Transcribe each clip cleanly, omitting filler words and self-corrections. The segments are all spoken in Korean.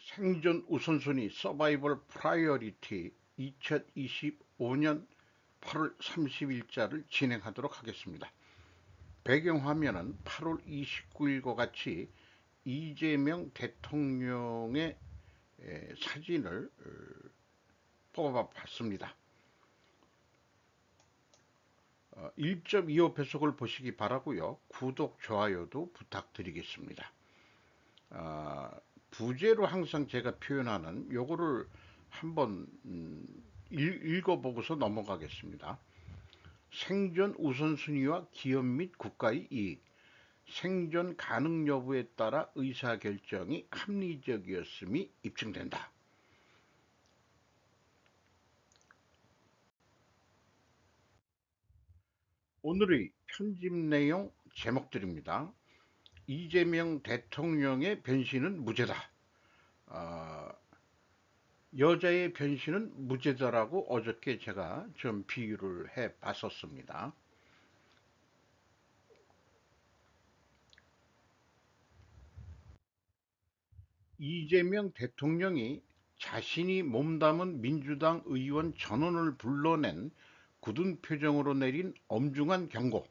생존 우선순위 서바이벌 프라이어리티 2025년 8월 30일자를 진행하도록 하겠습니다. 배경화면은 8월 29일과 같이 이재명 대통령의 사진을 뽑아봤습니다. 1.25배속을 보시기 바라고요. 구독, 좋아요도 부탁드리겠습니다. 부제로 항상 제가 표현하는 요거를 한번 읽어보고서 넘어가겠습니다. 생존 우선순위와 기업 및 국가의 이익, 생존 가능 여부에 따라 의사결정이 합리적이었음이 입증된다. 오늘의 편집 내용 제목들입니다. 이재명 대통령의 변신은 무죄다. 여자의 변신은 무죄다라고 어저께 제가 좀 비유를 해 봤었습니다. 이재명 대통령이 자신이 몸담은 민주당 의원 전원을 불러낸 굳은 표정으로 내린 엄중한 경고,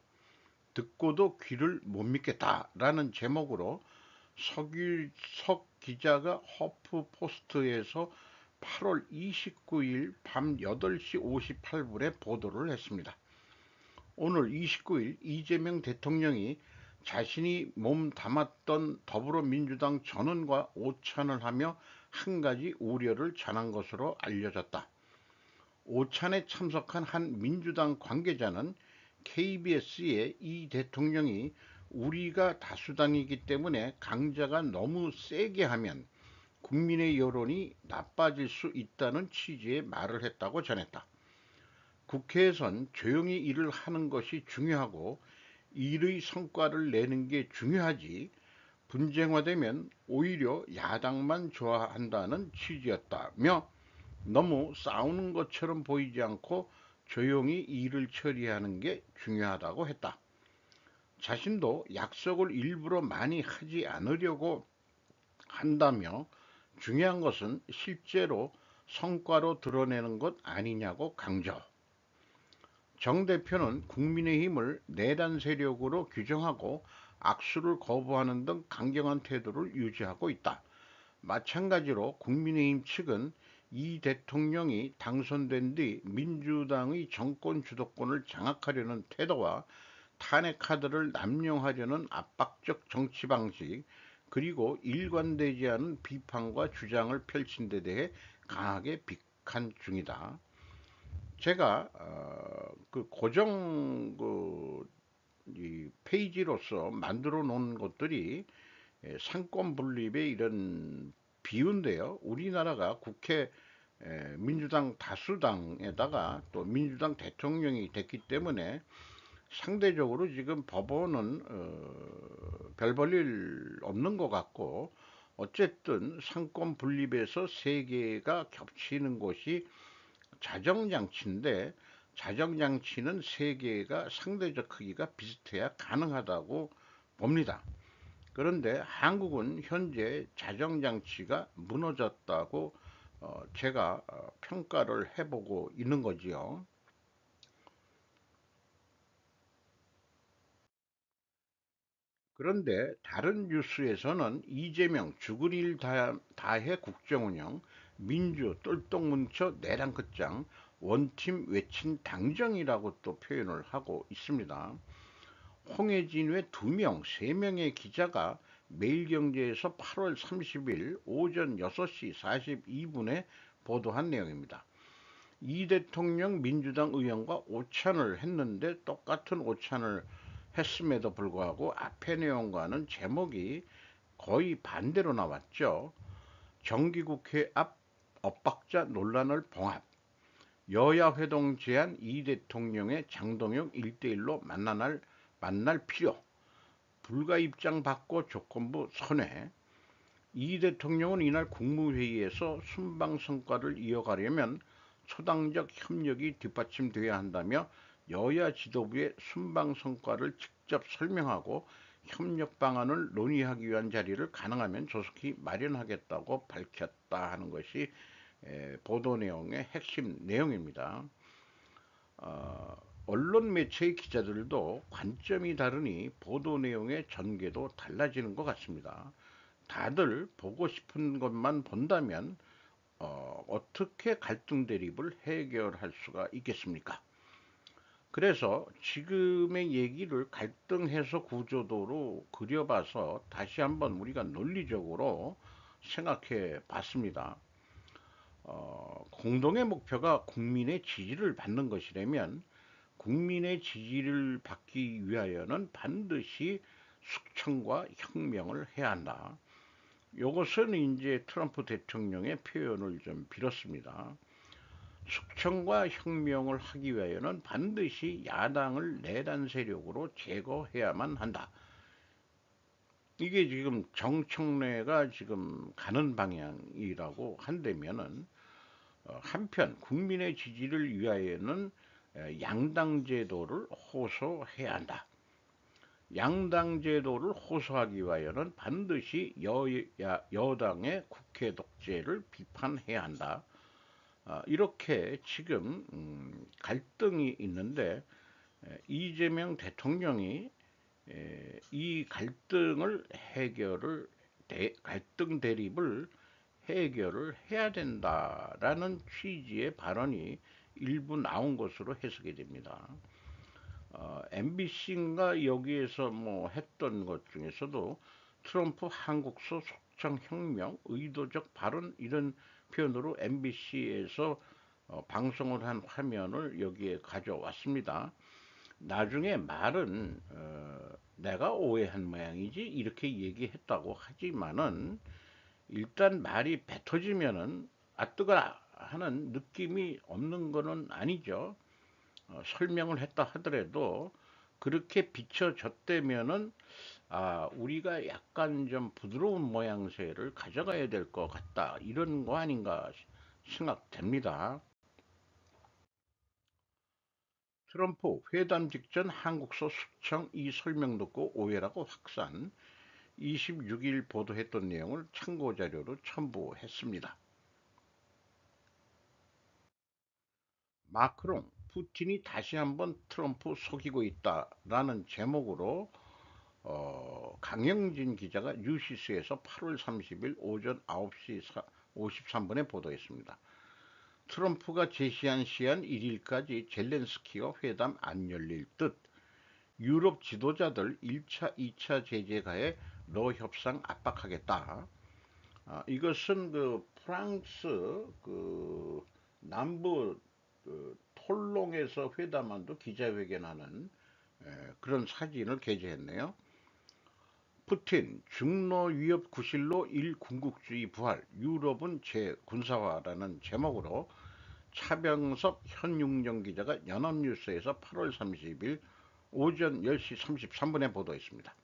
듣고도 귀를 못 믿겠다라는 제목으로 석 기자가 허프 포스트에서 8월 29일 밤 8시 58분에 보도를 했습니다. 오늘 29일 이재명 대통령이 자신이 몸 담았던 더불어민주당 전원과 오찬을 하며 한 가지 우려를 전한 것으로 알려졌다. 오찬에 참석한 한 민주당 관계자는 KBS에 이 대통령이 우리가 다수당이기 때문에 강자가 너무 세게 하면 국민의 여론이 나빠질 수 있다는 취지의 말을 했다고 전했다. 국회에선 조용히 일을 하는 것이 중요하고 일의 성과를 내는 게 중요하지 분쟁화되면 오히려 야당만 좋아한다는 취지였다며 너무 싸우는 것처럼 보이지 않고 조용히 일을 처리하는 게 중요하다고 했다. 자신도 약속을 일부러 많이 하지 않으려고 한다며 중요한 것은 실제로 성과로 드러내는 것 아니냐고 강조. 정 대표는 국민의힘을 내란 세력으로 규정하고 악수를 거부하는 등 강경한 태도를 유지하고 있다. 마찬가지로 국민의힘 측은 이 대통령이 당선된 뒤 민주당의 정권 주도권을 장악하려는 태도와 탄핵 카드를 남용하려는 압박적 정치 방식, 그리고 일관되지 않은 비판과 주장을 펼친 데 대해 강하게 비판 중이다. 제가 그 고정 이 페이지로서 만들어 놓은 것들이 상권 분립의 이런 비유인데요. 우리나라가 국회 민주당 다수당에다가 또 민주당 대통령이 됐기 때문에 상대적으로 지금 법원은 별 볼 일 없는 것 같고, 어쨌든 상권 분립에서 세 개가 겹치는 곳이 자정장치인데, 자정장치는 세 개가 상대적 크기가 비슷해야 가능하다고 봅니다. 그런데 한국은 현재 자정장치가 무너졌다고 제가 평가를 해보고 있는 거지요. 그런데 다른 뉴스에서는 이재명 죽을 일 다해 국정운영, 민주 똘똘 뭉쳐 내란 끝장, 원팀 외친 당정이라고 또 표현을 하고 있습니다. 홍해진 외 2명, 3명의 기자가 매일경제에서 8월 30일 오전 6시 42분에 보도한 내용입니다. 이 대통령 민주당 의원과 오찬을 했는데 똑같은 오찬을 했음에도 불구하고 앞의 내용과는 제목이 거의 반대로 나왔죠. 정기국회 앞 엇박자 논란을 봉합, 여야 회동 제안 이 대통령의 장동영 1대1로 만날 필요, 불가 입장 받고 조건부 선회. 이 대통령은 이날 국무회의에서 순방 성과를 이어가려면 초당적 협력이 뒷받침돼야 한다며 여야 지도부의 순방 성과를 직접 설명하고 협력 방안을 논의하기 위한 자리를 가능하면 조속히 마련하겠다고 밝혔다 하는 것이 보도 내용의 핵심 내용입니다. 어, 언론 매체의 기자들도 관점이 다르니 보도 내용의 전개도 달라지는 것 같습니다. 다들 보고 싶은 것만 본다면 어떻게 갈등 대립을 해결할 수가 있겠습니까? 그래서 지금의 얘기를 갈등 해소 구조도로 그려봐서 다시 한번 우리가 논리적으로 생각해 봤습니다. 공동의 목표가 국민의 지지를 받는 것이라면 국민의 지지를 받기 위하여는 반드시 숙청과 혁명을 해야 한다. 이것은 이제 트럼프 대통령의 표현을 좀 빌었습니다. 숙청과 혁명을 하기 위하여는 반드시 야당을 내란 세력으로 제거해야만 한다. 이게 지금 정청래가 지금 가는 방향이라고 한다면은 한편 국민의 지지를 위하여는 양당 제도를 호소해야 한다. 양당 제도를 호소하기 위하여는 반드시 여당의 국회 독재를 비판해야 한다. 이렇게 지금 갈등이 있는데 이재명 대통령이 이 갈등 대립을 해결을 해야 된다라는 취지의 발언이 일부 나온 것으로 해석이 됩니다. MBC인가 여기에서 뭐 했던 것 중에서도 트럼프 한국소 속창혁명 의도적 발언 이런 표현으로 MBC에서 방송을 한 화면을 여기에 가져왔습니다. 나중에 말은 내가 오해한 모양이지 이렇게 얘기했다고 하지만은 일단 말이 뱉어지면은 아뜨거라 하는 느낌이 없는 거는 아니죠. 설명을 했다 하더라도 그렇게 비춰졌다면은 우리가 약간 좀 부드러운 모양새를 가져가야 될 것 같다. 이런 거 아닌가 생각됩니다. 트럼프 회담 직전 한국서 숙청 이 설명 듣고 오해라고 확산. 26일 보도했던 내용을 참고 자료로 첨부했습니다. 마크롱, 푸틴이 다시 한번 트럼프 속이고 있다라는 제목으로 강영진 기자가 뉴시스에서 8월 30일 오전 9시 53분에 보도했습니다. 트럼프가 제시한 시한 1일까지 젤렌스키와 회담 안 열릴 듯 유럽 지도자들 1차, 2차 제재 가해 러 협상 압박하겠다. 이것은 그 프랑스 그 남부 톨롱에서 회담한도 기자회견하는 그런 사진을 게재했네요. 푸틴 중로 위협 구실로 일군국주의 부활 유럽은 재군사화라는 제목으로 차병석 현육령 기자가 연합뉴스에서 8월 30일 오전 10시 33분에 보도했습니다.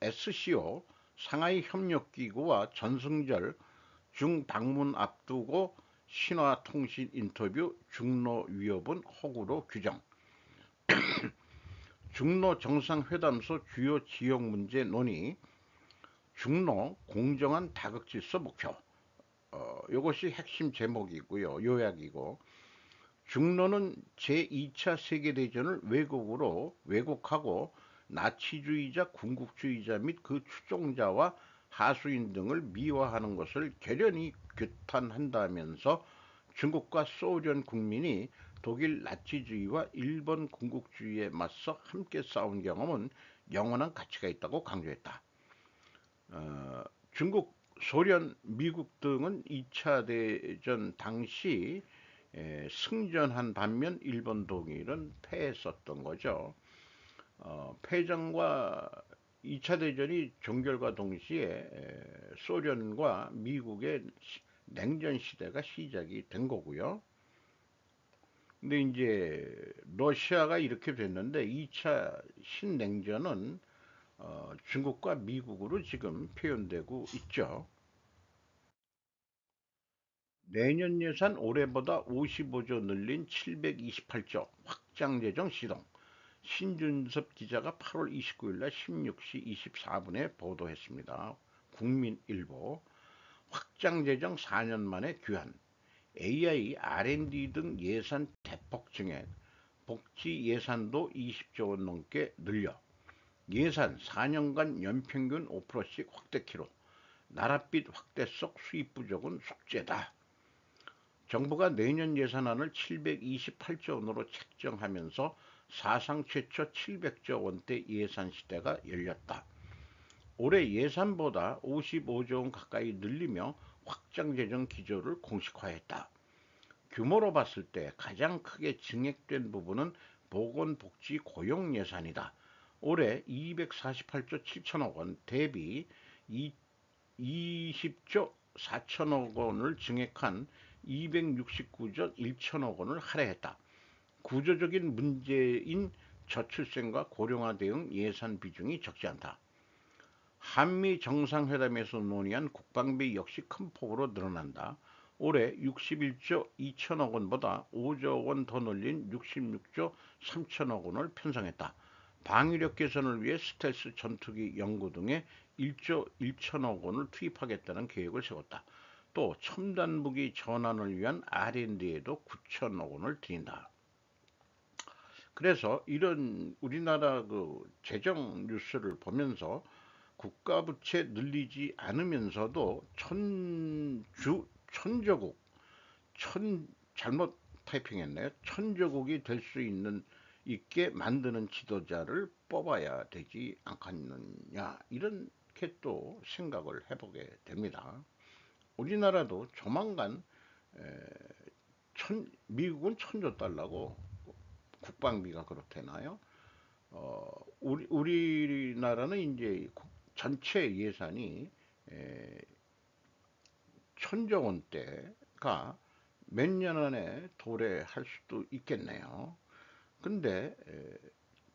SCO 상하이 협력기구와 전승절 중방문 앞두고 신화통신 인터뷰 중로 위협은 허구로 규정. 중로 정상회담소 주요 지역 문제 논의. 중로 공정한 다극질서 목표. 이것이 핵심 제목이고요. 요약이고. 중로는 제2차 세계대전을 왜곡하고 나치주의자, 군국주의자 및 그 추종자와 하수인 등을 미화하는 것을 결연히 규탄한다면서 중국과 소련 국민이 독일 나치주의와 일본 군국주의에 맞서 함께 싸운 경험은 영원한 가치가 있다고 강조했다. 중국, 소련, 미국 등은 2차 대전 당시 승전한 반면 일본, 독일은 패했었던 거죠. 패전과 2차 대전이 종결과 동시에 소련과 미국의 냉전 시대가 시작이 된 거고요. 근데 이제 러시아가 이렇게 됐는데 2차 신냉전은 중국과 미국으로 지금 표현되고 있죠. 내년 예산 올해보다 55조 늘린 728조 확장 재정 시동. 신준섭 기자가 8월 29일 날 16시 24분에 보도했습니다. 국민일보. 확장재정 4년 만에 귀환, AI, R&D 등 예산 대폭 증액, 복지 예산도 20조 원 넘게 늘려 예산 4년간 연평균 5%씩 확대키로 나랏빛 확대 속 수입 부족은 숙제다. 정부가 내년 예산안을 728조 원으로 책정하면서 사상 최초 700조 원대 예산 시대가 열렸다. 올해 예산보다 55조 원 가까이 늘리며 확장재정 기조를 공식화했다. 규모로 봤을 때 가장 크게 증액된 부분은 보건복지 고용 예산이다. 올해 248조 7천억 원 대비 20조 4천억 원을 증액한 269조 1천억 원을 할애했다. 구조적인 문제인 저출생과 고령화 대응 예산 비중이 적지 않다. 한미 정상회담에서 논의한 국방비 역시 큰 폭으로 늘어난다. 올해 61조 2천억 원보다 5조 원 더 늘린 66조 3천억 원을 편성했다. 방위력 개선을 위해 스텔스 전투기 연구 등에 1조 1천억 원을 투입하겠다는 계획을 세웠다. 또 첨단 무기 전환을 위한 R&D에도 9천억 원을 들인다. 그래서 이런 우리나라 그 재정 뉴스를 보면서 국가 부채 늘리지 않으면서도 천조국, 잘못 타이핑했네요. 천조국이 될 수 있게 만드는 지도자를 뽑아야 되지 않겠느냐, 이렇게 또 생각을 해보게 됩니다. 우리나라도 조만간 미국은 1,000조 달러고 국방비가 그렇대나요? 우리나라는 이제 전체 예산이 1,000조 원대가 몇 년 안에 도래할 수도 있겠네요. 근데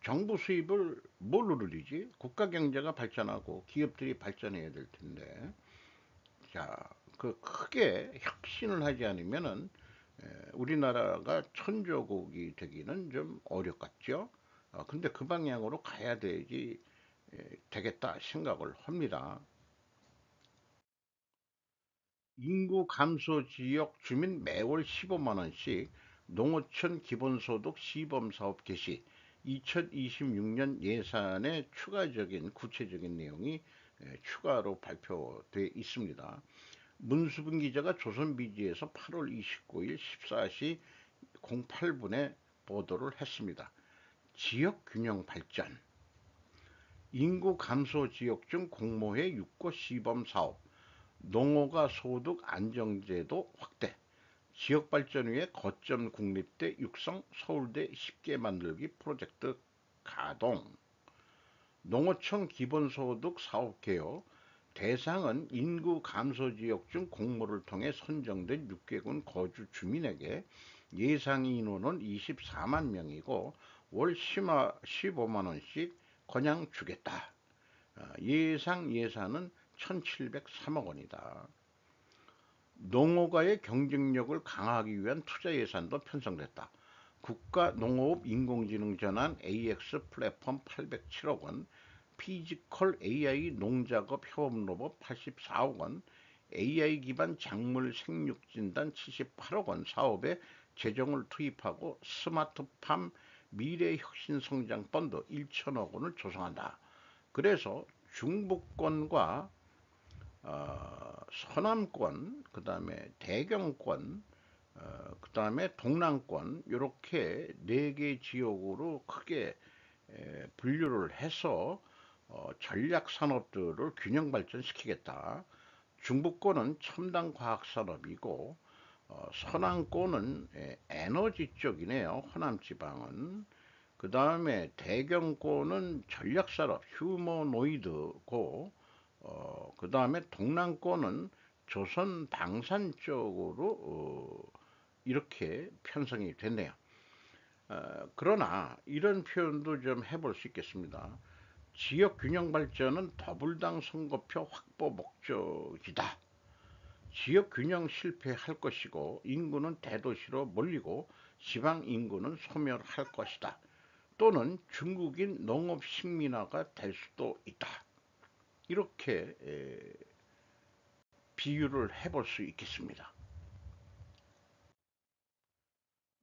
정부 수입을 뭘로 늘리지? 국가 경제가 발전하고 기업들이 발전해야 될 텐데, 자, 그 크게 혁신을 하지 않으면은 우리나라가 천조국이 되기는 좀 어렵겠죠. 근데 그 방향으로 가야 되겠다 생각을 합니다. 인구 감소 지역 주민 매월 15만 원씩 농어촌 기본소득 시범 사업 개시, 2026년 예산의 추가적인 구체적인 내용이 추가로 발표돼 있습니다. 문수빈 기자가 조선비지에서 8월 29일 14시 08분에 보도를 했습니다. 지역 균형 발전, 인구 감소 지역 중 공모해 육고 시범 사업, 농어가 소득 안정제도 확대, 지역 발전 위해 거점 국립대 육성 서울대 10개 만들기 프로젝트 가동, 농어촌 기본소득 사업 개요, 대상은 인구 감소 지역 중 공모를 통해 선정된 6개군 거주 주민에게 예상 인원은 24만 명이고 월 15만 원씩 그냥 주겠다. 예상 예산은 1,703억 원이다. 농어가의 경쟁력을 강화하기 위한 투자 예산도 편성됐다. 국가농어업 인공지능 전환 AX 플랫폼 807억 원, 피지컬 AI 농작업 협업 로봇 84억 원, AI 기반 작물 생육 진단 78억 원 사업에 재정을 투입하고 스마트팜 미래혁신성장 펀드 1천억 원을 조성한다. 그래서 중부권과 서남권, 그 다음에 대경권, 그 다음에 동남권, 이렇게 네 개 지역으로 크게 분류를 해서 전략 산업들을 균형 발전시키겠다. 중부권은 첨단 과학 산업이고 서남권은 에너지 쪽이네요. 호남 지방은. 그 다음에 대경권은 전략 산업 휴머노이드고 그 다음에 동남권은 조선 방산 쪽으로 이렇게 편성이 됐네요. 그러나 이런 표현도 좀 해볼 수 있겠습니다. 지역 균형 발전은 더불당 선거표 확보 목적이다. 지역 균형 실패할 것이고 인구는 대도시로 몰리고 지방 인구는 소멸할 것이다. 또는 중국인 농업식민화가 될 수도 있다. 이렇게 비유를 해볼 수 있겠습니다.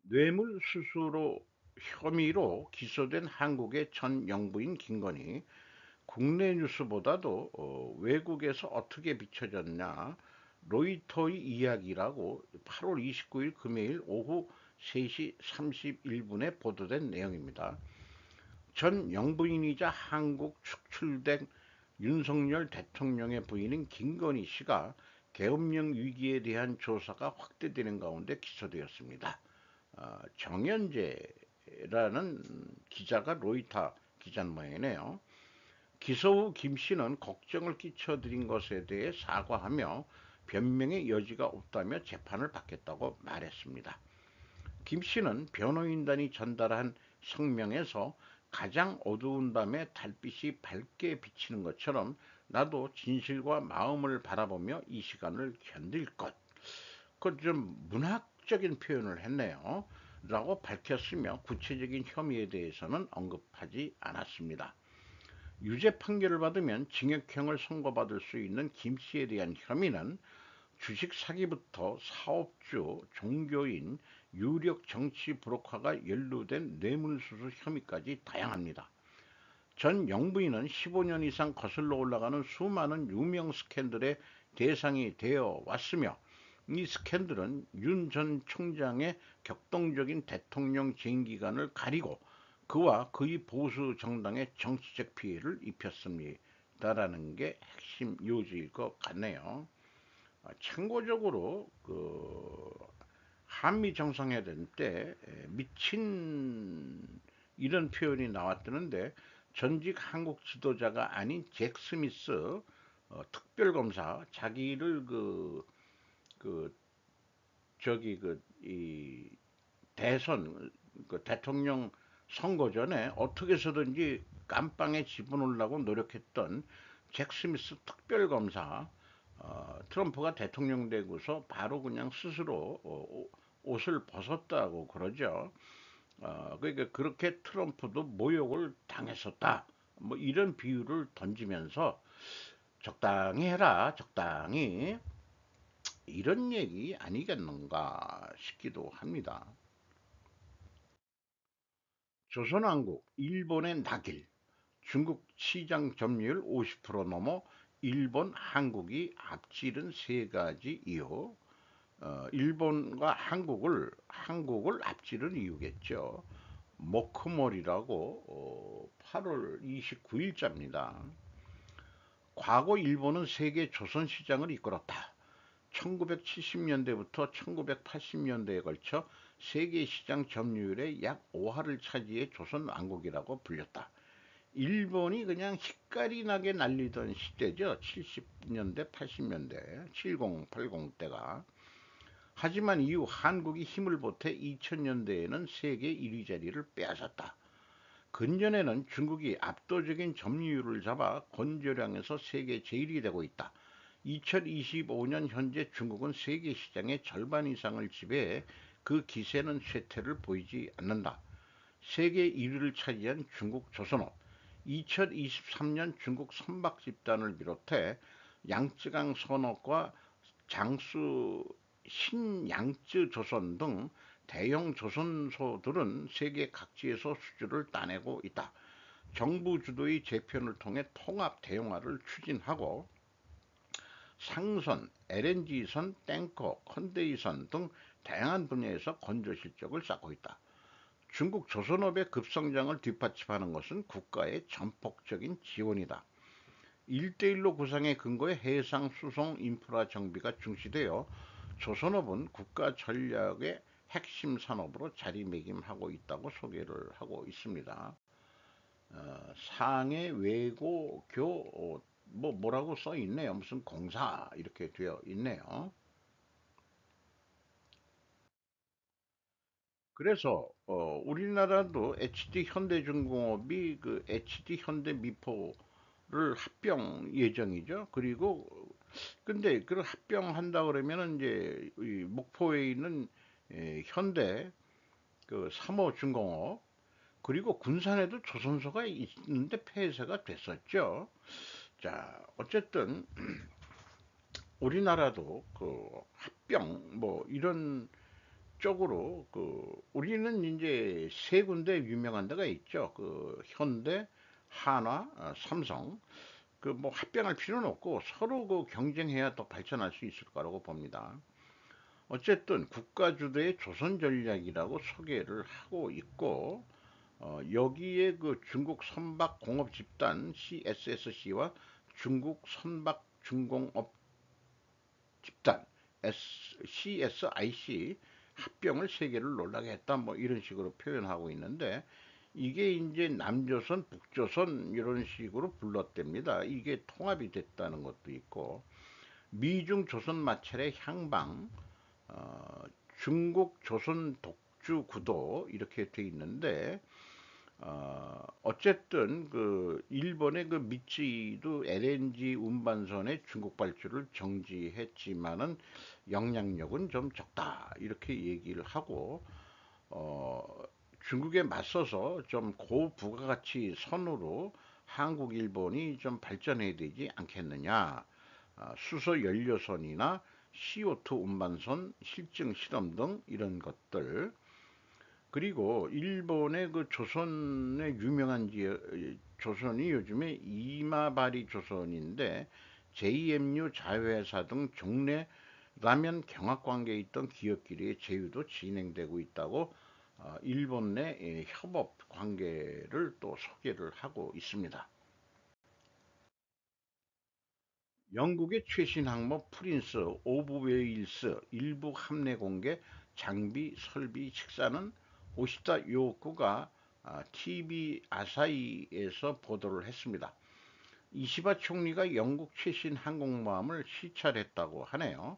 뇌물수수로 혐의로 기소된 한국의 전 영부인 김건희, 국내 뉴스보다도 외국에서 어떻게 비춰졌냐, 로이터의 이야기라고 8월 29일 금요일 오후 3시 31분에 보도된 내용입니다. 전 영부인이자 한국 축출된 윤석열 대통령의 부인인 김건희 씨가 계엄령 위기에 대한 조사가 확대되는 가운데 기소되었습니다. 정현재라는 기자가 로이터 기자 모양이네요. 기소 후 김 씨는 걱정을 끼쳐드린 것에 대해 사과하며 변명의 여지가 없다며 재판을 받겠다고 말했습니다. 김 씨는 변호인단이 전달한 성명에서 가장 어두운 밤에 달빛이 밝게 비치는 것처럼 나도 진실과 마음을 바라보며 이 시간을 견딜 것. 그 좀 문학적인 표현을 했네요. 라고 밝혔으며 구체적인 혐의에 대해서는 언급하지 않았습니다. 유죄 판결을 받으면 징역형을 선고받을 수 있는 김 씨에 대한 혐의는 주식 사기부터 사업주, 종교인, 유력 정치 브로커가 연루된 뇌물수수 혐의까지 다양합니다. 전 영부인은 15년 이상 거슬러 올라가는 수많은 유명 스캔들의 대상이 되어 왔으며 이 스캔들은 윤 전 총장의 격동적인 대통령 재임 기간을 가리고 그와 그의 보수 정당의 정치적 피해를 입혔습니다라는 게 핵심 요지일 것 같네요. 참고적으로 그 한미 정상회담 때 미친 이런 표현이 나왔다는데 전직 한국 지도자가 아닌 잭 스미스 특별검사 자기를 그 저기 이 대선 대통령 선거 전에 어떻게 해서든지 감방에 집어넣으려고 노력했던 잭 스미스 특별검사 트럼프가 대통령 되고서 바로 그냥 스스로 옷을 벗었다고 그러죠. 그러니까 그렇게 트럼프도 모욕을 당했었다. 뭐 이런 비유를 던지면서 적당히 해라, 적당히 이런 얘기 아니겠는가 싶기도 합니다. 조선왕국, 일본의 낙일, 중국 시장 점유율 50% 넘어 일본, 한국이 앞지른 세 가지 이유. 일본과 한국을 앞지른 이유겠죠. 모크몰이라고 8월 29일자입니다. 과거 일본은 세계 조선 시장을 이끌었다. 1970년대부터 1980년대에 걸쳐 세계 시장 점유율의 약 5할을 차지해 조선 왕국이라고 불렸다. 일본이 그냥 희깔이 나게 날리던 시대죠. 70년대, 80년대, 70, 80 때가. 하지만 이후 한국이 힘을 보태 2000년대에는 세계 1위 자리를 빼앗았다. 근전에는 중국이 압도적인 점유율을 잡아 건조량에서 세계 제1이 되고 있다. 2025년 현재 중국은 세계 시장의 절반 이상을 지배해 그 기세는 쇠퇴를 보이지 않는다. 세계 1위를 차지한 중국 조선업, 2023년 중국 선박 집단을 비롯해 양쯔강 선업과 장수 신양쯔 조선 등 대형 조선소들은 세계 각지에서 수주를 따내고 있다. 정부 주도의 재편을 통해 통합 대형화를 추진하고 상선, LNG선, 탱커, 컨데이선 등 다양한 분야에서 건조 실적을 쌓고 있다. 중국 조선업의 급성장을 뒷받침하는 것은 국가의 전폭적인 지원이다. 1대1로 구상의 근거에 해상 수송 인프라 정비가 중시되어 조선업은 국가 전략의 핵심 산업으로 자리매김하고 있다고 소개를 하고 있습니다. 상해 외고 교 뭐라고 써 있네요. 무슨 공사 이렇게 되어 있네요. 그래서 우리나라도 HD 현대중공업이 그 HD 현대미포를 합병 예정이죠. 그리고 근데 그 합병한다 그러면은 이제 목포에 있는 현대 그 3호 중공업 그리고 군산에도 조선소가 있는데 폐쇄가 됐었죠. 자, 어쨌든 우리나라도 그 합병 뭐 이런 쪽으로 우리는 이제 세 군데 유명한 데가 있죠. 그 현대, 한화, 삼성. 그 뭐 합병할 필요는 없고 서로 그 경쟁해야 더 발전할 수 있을 거라고 봅니다. 어쨌든 국가 주도의 조선 전략이라고 소개를 하고 있고, 여기에 그 중국 선박 공업 집단 CSSC와 중국 선박 중공업 집단 CSIC 합병을 세계를 놀라게 했다, 뭐 이런 식으로 표현하고 있는데, 이게 이제 남조선, 북조선 이런 식으로 불렀답니다. 이게 통합이 됐다는 것도 있고, 미중 조선 마찰의 향방, 어, 중국 조선 독주 구도 이렇게 돼 있는데, 어쨌든 그 일본의 그 미쓰이도 LNG 운반선의 중국 발주를 정지했지만은 영향력은 좀 적다 이렇게 얘기를 하고, 어, 중국에 맞서서 좀 고부가가치 선으로 한국 일본이 좀 발전해야 되지 않겠느냐. 수소 연료선이나 CO2 운반선 실증 실험 등 이런 것들. 그리고 일본의 그 조선의 유명한 지역, 조선이 요즘에 이마바리 조선인데 JMU 자회사 등 종래 라면 경합 관계에 있던 기업끼리의 제휴도 진행되고 있다고 일본 내 협업 관계를 또 소개를 하고 있습니다. 영국의 최신 항모 프린스 오브 웨일스 일부 함내 공개 장비 설비 식사는 오시다 요구가 TV 아사히에서 보도를 했습니다. 이시바 총리가 영국 최신 항공모함을 시찰했다고 하네요.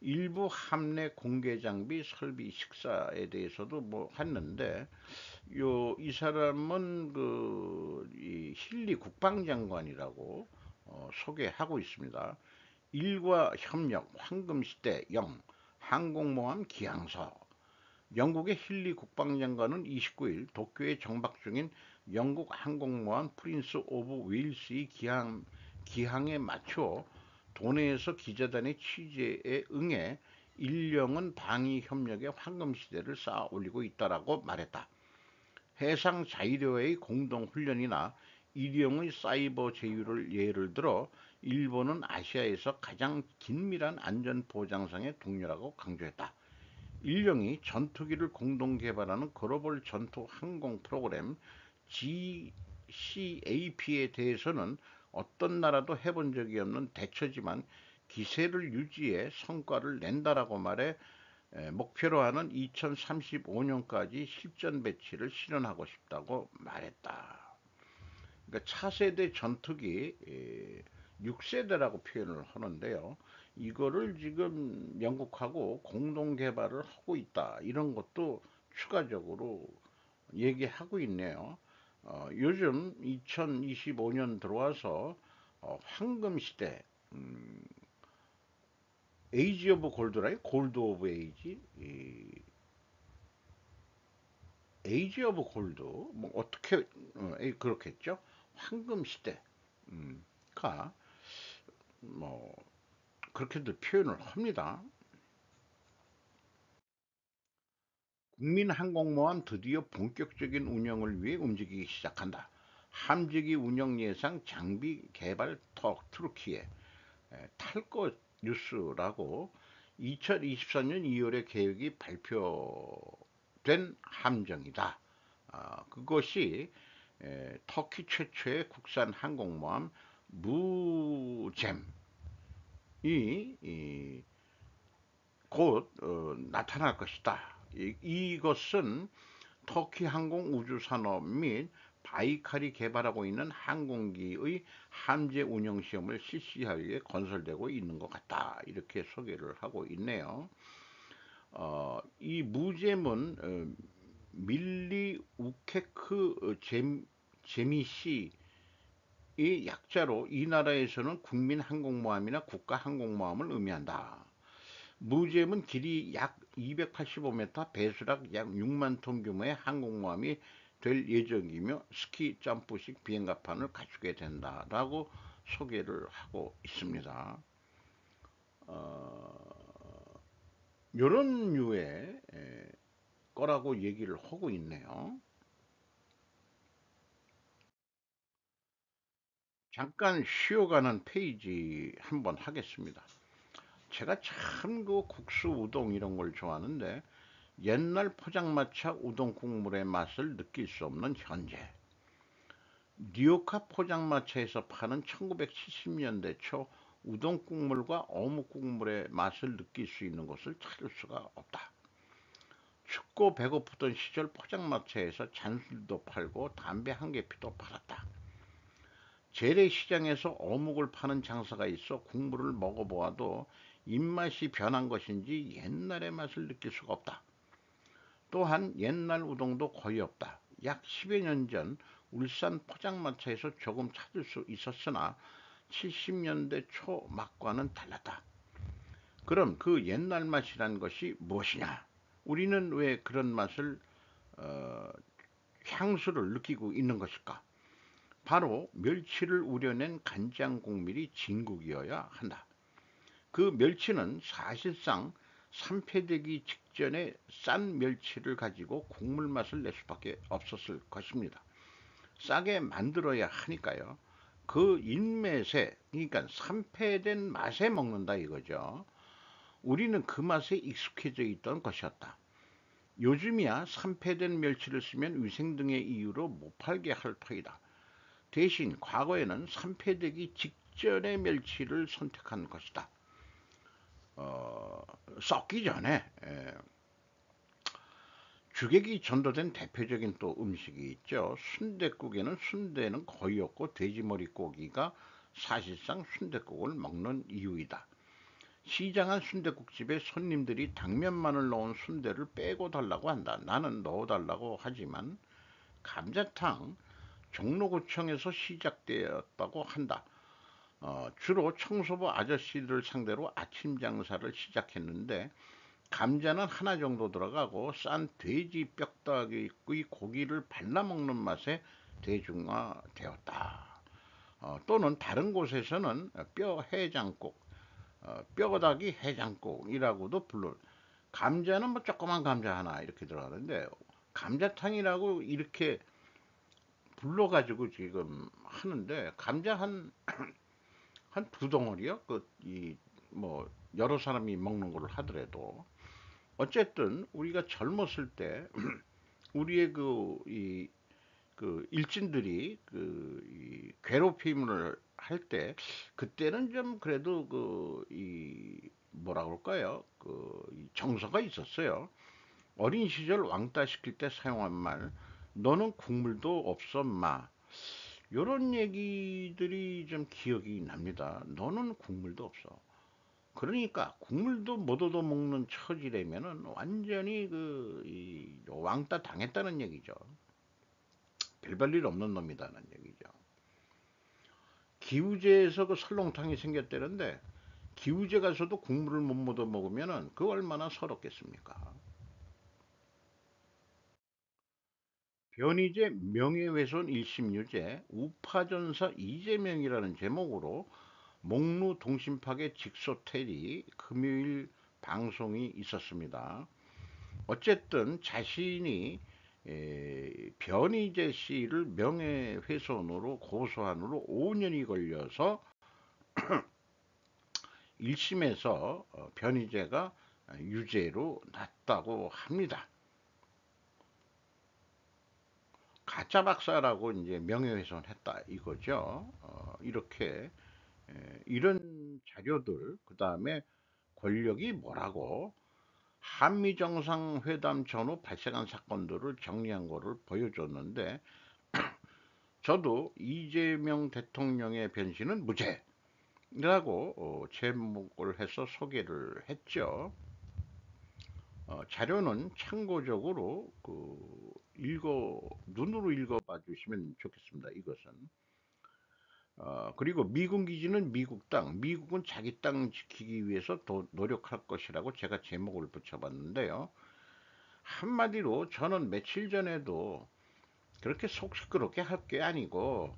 일부 함내 공개 장비 설비 식사에 대해서도 뭐 했는데, 이 사람은 이 힐리 국방장관이라고 소개하고 있습니다. 일과 협력 황금시대 영 항공모함 기항서. 영국의 힐리 국방장관은 29일 도쿄에 정박 중인 영국 항공모함 프린스 오브 웨일스의 기항에 맞춰 도내에서 기자단의 취재에 응해 일령은 방위 협력의 황금시대를 쌓아 올리고 있다라고 말했다. 해상 자위대와의 공동훈련이나 일형의 사이버 제휴를 예를 들어 일본은 아시아에서 가장 긴밀한 안전보장상의 동료라고 강조했다. 일령이 전투기를 공동 개발하는 글로벌 전투 항공 프로그램 GCAP에 대해서는 어떤 나라도 해본 적이 없는 대처지만 기세를 유지해 성과를 낸다라고 말해 목표로 하는 2035년까지 실전 배치를 실현하고 싶다고 말했다. 그러니까 차세대 전투기 6세대라고 표현을 하는데요. 이거를 지금 영국하고 공동 개발을 하고 있다. 이런 것도 추가적으로 얘기하고 있네요. 요즘 2025년 들어와서 황금 시대, 에이지 오브 골드라이 골드 오브 에이지, 에이지 오브 골드, 뭐 어떻게 그렇겠죠? 황금 시대가 뭐 그렇게들 표현을 합니다. 국민항공모함 드디어 본격적인 운영을 위해 움직이기 시작한다. 함재기 운영 예상 장비 개발 턱 트루키에 탈거 뉴스라고 2024년 2월에 계획이 발표된 함정이다. 그것이 터키 최초의 국산 항공모함 무잼이 곧 나타날 것이다. 이것은 터키 항공 우주 산업 및 바이칼이 개발하고 있는 항공기의 함재 운영 시험을 실시하기 위해 건설되고 있는 것 같다. 이렇게 소개를 하고 있네요. 이 무잼은 밀리 우케크 제미시의 약자로 이 나라에서는 국민 항공모함이나 국가 항공모함을 의미한다. 무잼은 길이 약 285m, 배수락 약 6만 톤 규모의 항공모함이 될 예정이며 스키 점프식 비행가판을 갖추게 된다라고 소개를 하고 있습니다. 이런 류의 거라고 얘기를 하고 있네요. 잠깐 쉬어가는 페이지 한번 하겠습니다. 제가 참 그 국수 우동 이런 걸 좋아하는데 옛날 포장마차 우동 국물의 맛을 느낄 수 없는 현재, 뉴요카 포장마차에서 파는 1970년대 초 우동 국물과 어묵 국물의 맛을 느낄 수 있는 곳을 찾을 수가 없다. 춥고 배고프던 시절 포장마차에서 잔술도 팔고 담배 한 개 피도 팔았다. 재래시장에서 어묵을 파는 장사가 있어 국물을 먹어보아도 입맛이 변한 것인지 옛날의 맛을 느낄 수가 없다. 또한 옛날 우동도 거의 없다. 약 10여 년 전 울산 포장마차에서 조금 찾을 수 있었으나 70년대 초 맛과는 달랐다. 그럼 그 옛날 맛이란 것이 무엇이냐? 우리는 왜 그런 맛을 어, 향수를 느끼고 있는 것일까? 바로 멸치를 우려낸 간장 국물이 진국이어야 한다. 그 멸치는 사실상 산패되기 직전에 싼 멸치를 가지고 국물 맛을 낼 수밖에 없었을 것입니다. 싸게 만들어야 하니까요. 그 인맛에, 그러니까 산패된 맛에 먹는다 이거죠. 우리는 그 맛에 익숙해져 있던 것이었다. 요즘이야 산패된 멸치를 쓰면 위생 등의 이유로 못 팔게 할 터이다. 대신 과거에는 산패되기 직전의 멸치를 선택한 것이다. 어, 썩기 전에 주객이 전도된 대표적인 또 음식이 있죠. 순댓국에는 순대는 거의 없고 돼지머리 고기가 사실상 순댓국을 먹는 이유이다. 시장한 순댓국집에 손님들이 당면만을 넣은 순대를 빼고 달라고 한다. 나는 넣어달라고 하지만 감자탕 종로구청에서 시작되었다고 한다. 주로 청소부 아저씨들 상대로 아침 장사를 시작했는데 감자는 하나 정도 들어가고 싼 돼지 뼈다귀의 고기를 발라먹는 맛에 대중화되었다. 또는 다른 곳에서는 뼈 해장국, 뼈다귀 해장국이라고도 불러. 감자는 뭐 조그만 감자 하나 이렇게 들어가는데 감자탕이라고 이렇게 불러가지고 지금 하는데 감자 한 두 덩어리요? 뭐 여러 사람이 먹는 걸 하더라도 어쨌든 우리가 젊었을 때 우리의 그 일진들이 이 괴롭힘을 할 때 그때는 좀 그래도 뭐라 그럴까요? 이 정서가 있었어요. 어린 시절 왕따 시킬 때 사용한 말, 너는 국물도 없어 마. 요런 얘기들이 좀 기억이 납니다. 너는 국물도 없어. 그러니까 국물도 못 얻어 먹는 처지라면은 완전히 이 왕따 당했다는 얘기죠. 별볼일 없는 놈이다는 얘기죠. 기우제에서 그 설렁탕이 생겼다는데 기우제 가서도 국물을 못 묻어 먹으면은 그 얼마나 서럽겠습니까? 변희재 명예훼손 1심 유죄 우파전사 이재명이라는 제목으로 목루 동심파계 직소텔이 금요일 방송이 있었습니다. 어쨌든 자신이 변희재 씨를 명예훼손으로 고소한 후로 5년이 걸려서 1심에서 변희재가 유죄로 났다고 합니다. 가짜 박사라고 이제 명예훼손했다 이거죠. 이렇게 이런 자료들, 그 다음에 권력이 뭐라고 한미 정상회담 전후 발생한 사건들을 정리한 거를 보여줬는데 저도 이재명 대통령의 변신은 무죄라고 제목을 해서 소개를 했죠. 자료는 참고적으로 눈으로 읽어봐 주시면 좋겠습니다. 이것은. 그리고 미군 기지는 미국 땅, 미국은 자기 땅 지키기 위해서 더 노력할 것이라고 제가 제목을 붙여봤는데요. 한마디로 저는 며칠 전에도 그렇게 속 시끄럽게 할 게 아니고,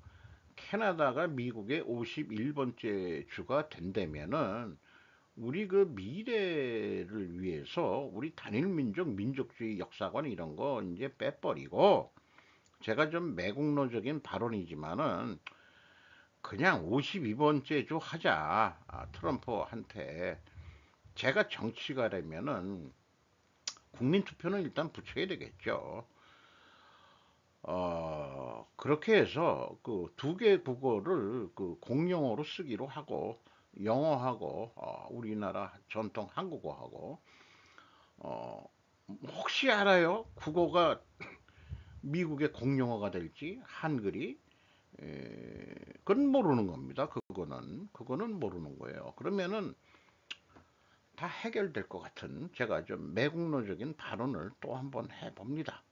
캐나다가 미국의 51번째 주가 된다면은 우리 그 미래를 위해서 우리 단일민족 민족주의 역사관 이런 거 이제 빼버리고, 제가 좀 매국노적인 발언이지만은 그냥 52번째 주 하자. 트럼프한테. 제가 정치가라면은 국민투표는 일단 붙여야 되겠죠. 그렇게 해서 그 두 개 국어를 그 공용어로 쓰기로 하고, 영어하고, 우리나라 전통 한국어하고, 어, 혹시 알아요? 국어가 미국의 공용어가 될지, 한글이? 그건 모르는 겁니다. 그거는 모르는 거예요. 그러면은 다 해결될 것 같은 제가 좀 매국노적인 발언을 또 한번 해봅니다.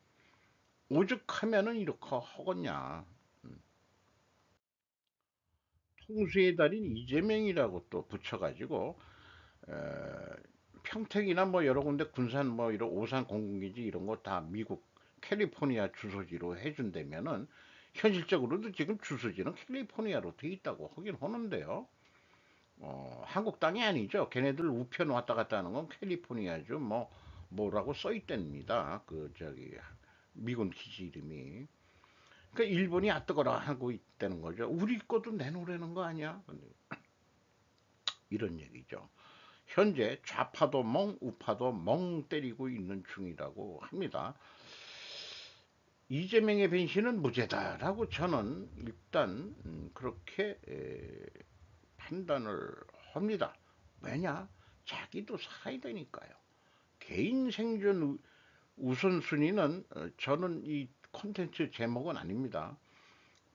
오죽하면은 이렇게 하겠냐. 통수의 달인 이재명이라고 또 붙여가지고 에, 평택이나 뭐 여러 군데 군산 뭐 이런 오산 공군기지 이런 거 다 미국 캘리포니아 주소지로 해준다면은 현실적으로도 지금 주소지는 캘리포니아로 돼 있다고 하긴 하는데요. 한국 땅이 아니죠. 걔네들 우편 왔다 갔다 하는 건 캘리포니아죠. 뭐라고 써 있답니다. 그 저기 미군 기지 이름이. 그러니까 일본이 아뜨거라 하고 있다는 거죠. 우리 것도 내놓으라는 거 아니야? 이런 얘기죠. 현재 좌파도 우파도 멍 때리고 있는 중이라고 합니다. 이재명의 변신은 무죄다라고 저는 일단 그렇게 판단을 합니다. 왜냐? 자기도 살아야 되니까요. 개인 생존 우선순위는 저는 이 콘텐츠 제목은 아닙니다.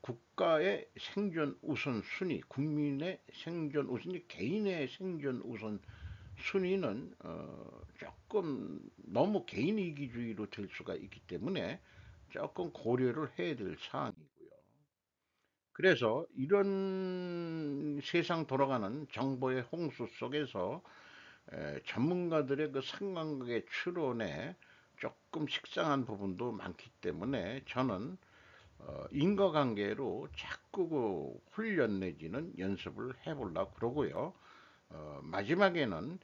국가의 생존 우선순위, 국민의 생존 우선순위, 개인의 생존 우선순위는 조금 너무 개인 이기주의로 될 수가 있기 때문에 조금 고려를 해야 될 사항이고요. 그래서 이런 세상 돌아가는 정보의 홍수 속에서 전문가들의 그 상관극의 추론에 조금 식상한 부분도 많기 때문에 저는 인과관계로 자꾸 그 훈련 내지는 연습을 해보려고 그러고요. 마지막에는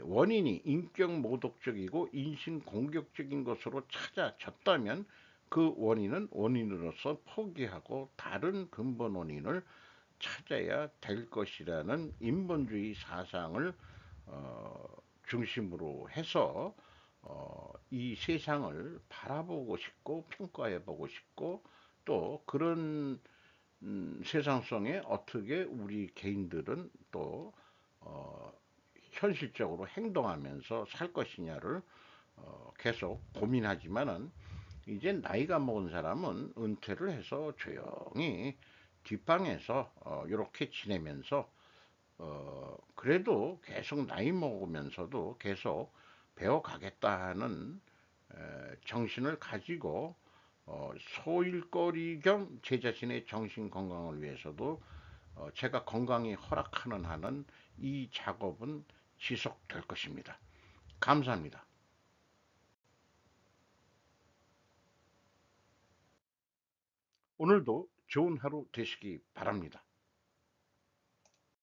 원인이 인격 모독적이고 인신 공격적인 것으로 찾아졌다면 그 원인은 원인으로서 포기하고 다른 근본 원인을 찾아야 될 것이라는 인본주의 사상을 중심으로 해서 이 세상을 바라보고 싶고 평가해 보고 싶고 또 그런 세상 속에 어떻게 우리 개인들은 또 어, 현실적으로 행동하면서 살 것이냐를 계속 고민하지만은 이제 나이가 먹은 사람은 은퇴를 해서 조용히 뒷방에서 이렇게 지내면서 그래도 계속 나이 먹으면서도 계속 배워가겠다는 정신을 가지고 소일거리 겸 제 자신의 정신 건강을 위해서도 제가 건강이 허락하는 한은 이 작업은 지속될 것입니다. 감사합니다. 오늘도 좋은 하루 되시기 바랍니다.